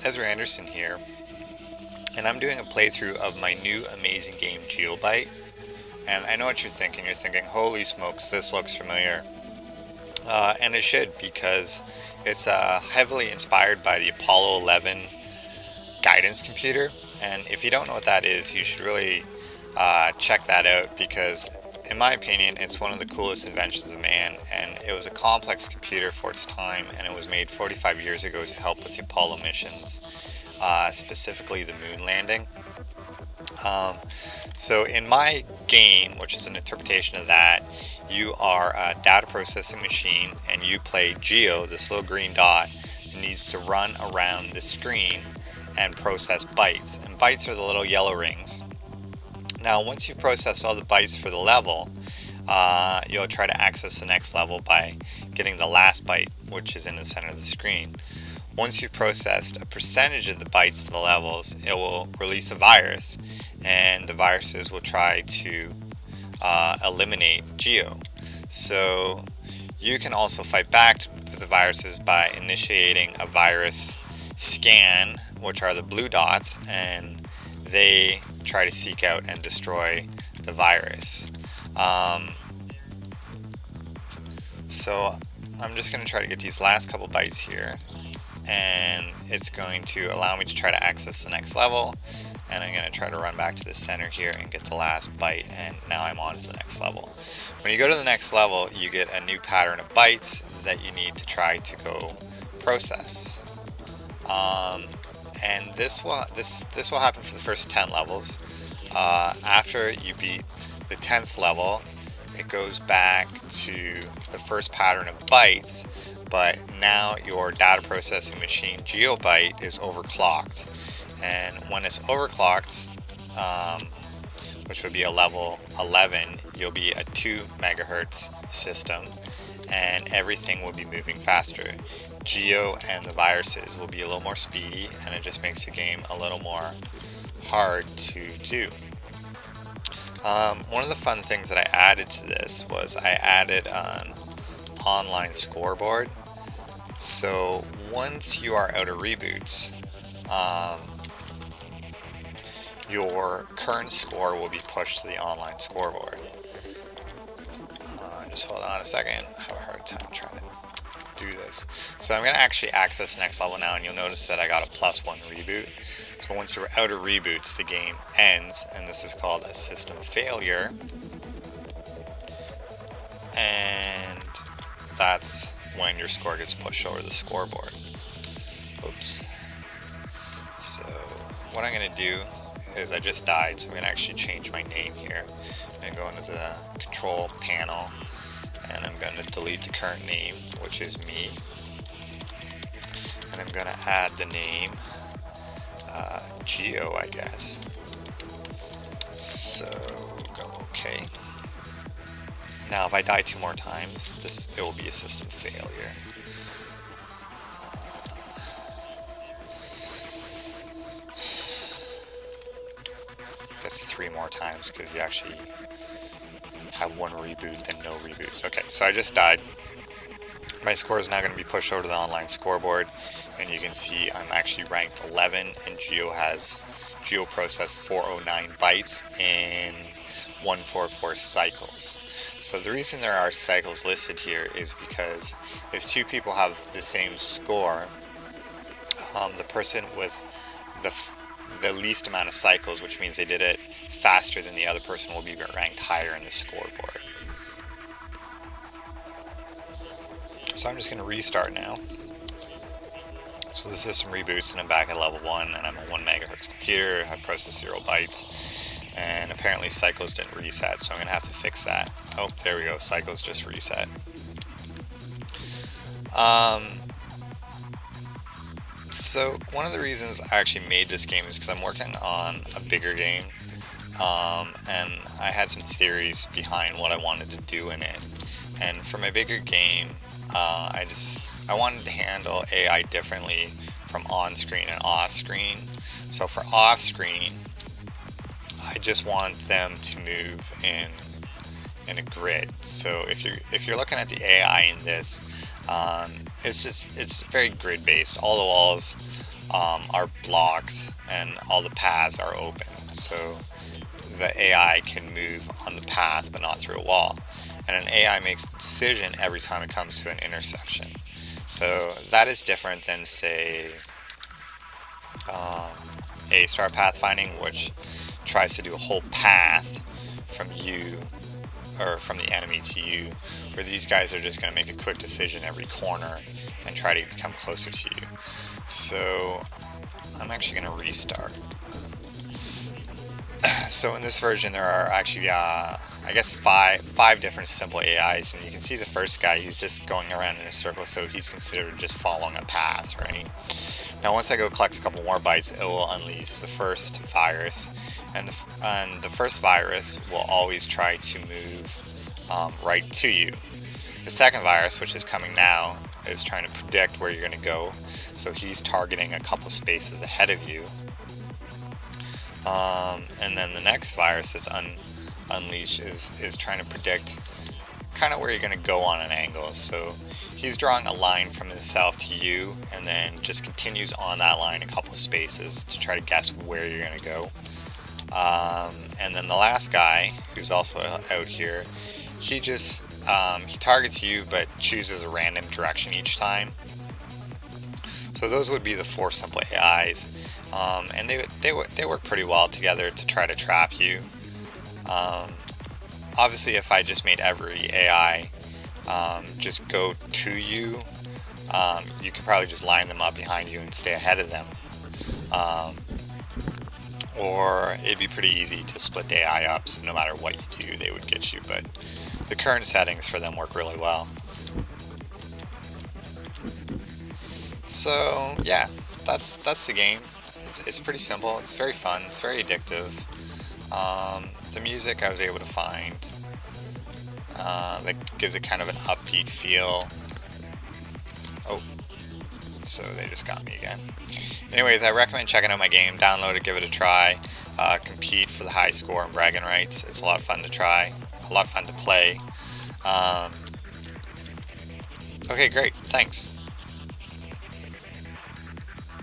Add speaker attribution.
Speaker 1: Ezra Anderson here, and I'm doing a playthrough of my new amazing game Geo-Byte. And I know what you're thinking. You're thinking, holy smokes, this looks familiar. And it should, because it's heavily inspired by the Apollo 11 guidance computer. And if you don't know what that is, you should really check that out, because in my opinion, it's one of the coolest inventions of man, and it was a complex computer for its time, and it was made 45 years ago to help with the Apollo missions, specifically the moon landing. So in my game, which is an interpretation of that, you are a data processing machine, and you play Geo, this little green dot that needs to run around the screen and process bytes. And bytes are the little yellow rings. Now, once you've processed all the bytes for the level, you'll try to access the next level by getting the last byte, which is in the center of the screen. Once you've processed a percentage of the bytes of the levels, it will release a virus, and the viruses will try to eliminate Geo. So you can also fight back with the viruses by initiating a virus scan, which are the blue dots, and they try to seek out and destroy the virus. So I'm just going to try to get these last couple bytes here, and it's going to allow me to try to access the next level, and I'm going to try to run back to the center here and get the last byte, and now I'm on to the next level. When you go to the next level, you get a new pattern of bytes that you need to try to go process. And this will happen for the first 10 levels. After you beat the 10th level, it goes back to the first pattern of bytes, but now your data processing machine Geo-Byte is overclocked. And when it's overclocked, which would be a level 11, you'll be a 2 megahertz system, and everything will be moving faster. Geo and the viruses will be a little more speedy, and it just makes the game a little more hard to do. One of the fun things that I added to this was I added an online scoreboard. So once you are out of reboots, your current score will be pushed to the online scoreboard. Just hold on a second. I have a hard time trying to do this. So I'm going to actually access the next level now, and you'll notice that I got a +1 reboot. So once you're out of reboots, the game ends, and this is called a system failure. And that's when your score gets pushed over the scoreboard. Oops. So what I'm going to do is I just died, so I'm going to actually change my name here. I'm going to go into the control panel, and I'm going to delete the current name, which is me. And I'm going to add the name Geo, I guess. So go OK. Now if I die 2 more times, it will be a system failure. I guess 3 more times, because you actually have 1 reboot, then no reboots. Okay, so I just died. My score is now going to be pushed over to the online scoreboard, and you can see I'm actually ranked 11, and Geo processed 409 bytes in 144 cycles. So the reason there are cycles listed here is because if 2 people have the same score, the person with the least amount of cycles, which means they did it faster than the other person, will be ranked higher in the scoreboard. So I'm just going to restart now. So the system reboots, and I'm back at level 1, and I'm a 1 megahertz computer. I processed 0 bytes, and apparently cycles didn't reset, so I'm going to have to fix that. Oh, there we go, cycles just reset. So one of the reasons I actually made this game is because I'm working on a bigger game, and I had some theories behind what I wanted to do in it. And for my bigger game, I wanted to handle AI differently from on-screen and off-screen. So for off-screen, I just want them to move in a grid. So if you're looking at the AI in this, it's very grid based. All the walls are blocked and all the paths are open. So the AI can move on the path but not through a wall. And an AI makes a decision every time it comes to an intersection. So that is different than, say, A-star pathfinding, which tries to do a whole path from you, or from the enemy to you, where these guys are just going to make a quick decision every corner and try to become closer to you. So I'm actually going to restart. So in this version there are actually I guess five different simple AIs, and you can see the first guy, he's just going around in a circle, so he's considered just following a path, right? Now once I go collect a couple more bytes, it will unleash the first virus, and the first virus will always try to move right to you. The second virus, which is coming now, is trying to predict where you're going to go, so he's targeting a couple spaces ahead of you. And then the next virus that's unleashed is trying to predict kind of where you're going to go on an angle. So he's drawing a line from himself to you and then just continues on that line a couple of spaces to try to guess where you're going to go. And then the last guy, who's also out here, he just he targets you but chooses a random direction each time. So those would be the four simple AIs. And they work pretty well together to try to trap you. Obviously, if I just made every AI just go to you, you could probably just line them up behind you and stay ahead of them. Or it'd be pretty easy to split the AI up, so no matter what you do, they would get you. But the current settings for them work really well. So yeah, that's the game. It's pretty simple. It's very fun. It's very addictive. The music I was able to find that gives it kind of an upbeat feel. Oh, so they just got me again. Anyways, I recommend checking out my game. Download it, give it a try. Compete for the high score and bragging rights. It's a lot of fun to try. A lot of fun to play. Okay, great. Thanks.